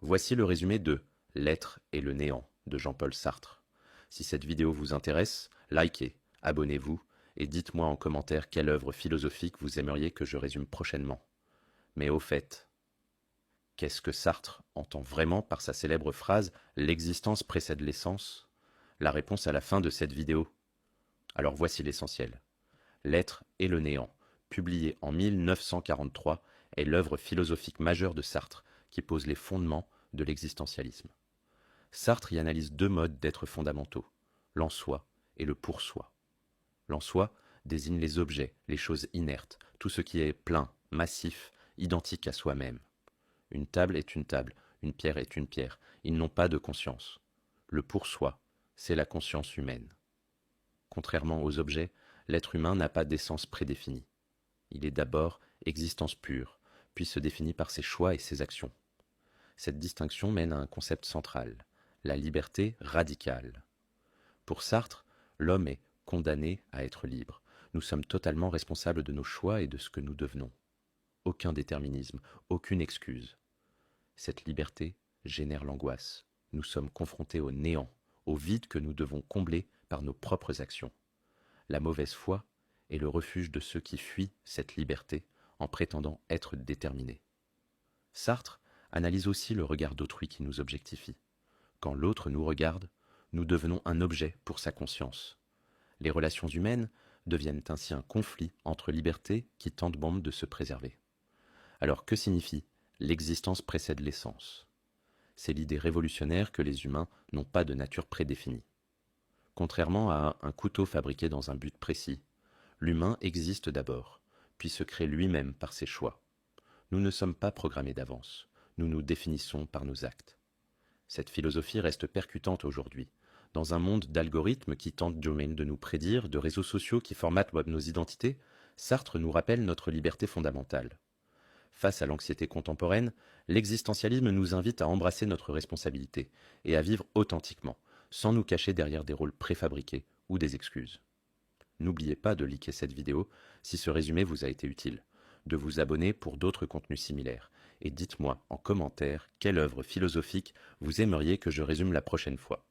Voici le résumé de L'être et le néant de Jean-Paul Sartre. Si cette vidéo vous intéresse, likez, abonnez-vous et dites-moi en commentaire quelle œuvre philosophique vous aimeriez que je résume prochainement. Mais au fait, qu'est-ce que Sartre entend vraiment par sa célèbre phrase « L'existence précède l'essence » ? La réponse à la fin de cette vidéo. Alors voici l'essentiel. L'être et le néant, publié en 1943, est l'œuvre philosophique majeure de Sartre qui pose les fondements de l'existentialisme. Sartre y analyse deux modes d'être fondamentaux, l'en-soi et le pour-soi. L'en-soi désigne les objets, les choses inertes, tout ce qui est plein, massif, identique à soi-même. Une table est une table, une pierre est une pierre, ils n'ont pas de conscience. Le pour-soi, c'est la conscience humaine. Contrairement aux objets, l'être humain n'a pas d'essence prédéfinie. Il est d'abord existence pure, puis se définit par ses choix et ses actions. Cette distinction mène à un concept central, la liberté radicale. Pour Sartre, l'homme est condamné à être libre. Nous sommes totalement responsables de nos choix et de ce que nous devenons. Aucun déterminisme, aucune excuse. Cette liberté génère l'angoisse. Nous sommes confrontés au néant, au vide que nous devons combler par nos propres actions. La mauvaise foi est le refuge de ceux qui fuient cette liberté en prétendant être déterminés. Sartre analyse aussi le regard d'autrui qui nous objectifie. Quand l'autre nous regarde, nous devenons un objet pour sa conscience. Les relations humaines deviennent ainsi un conflit entre libertés qui tentent bon de se préserver. Alors que signifie « l'existence précède l'essence » ? C'est l'idée révolutionnaire que les humains n'ont pas de nature prédéfinie. Contrairement à un couteau fabriqué dans un but précis, l'humain existe d'abord, puis se crée lui-même par ses choix. Nous ne sommes pas programmés d'avance, nous nous définissons par nos actes. Cette philosophie reste percutante aujourd'hui. Dans un monde d'algorithmes qui tentent de nous prédire, de réseaux sociaux qui formatent nos identités, Sartre nous rappelle notre liberté fondamentale. Face à l'anxiété contemporaine, l'existentialisme nous invite à embrasser notre responsabilité et à vivre authentiquement, sans nous cacher derrière des rôles préfabriqués ou des excuses. N'oubliez pas de liker cette vidéo si ce résumé vous a été utile, de vous abonner pour d'autres contenus similaires, et dites-moi en commentaire quelle œuvre philosophique vous aimeriez que je résume la prochaine fois.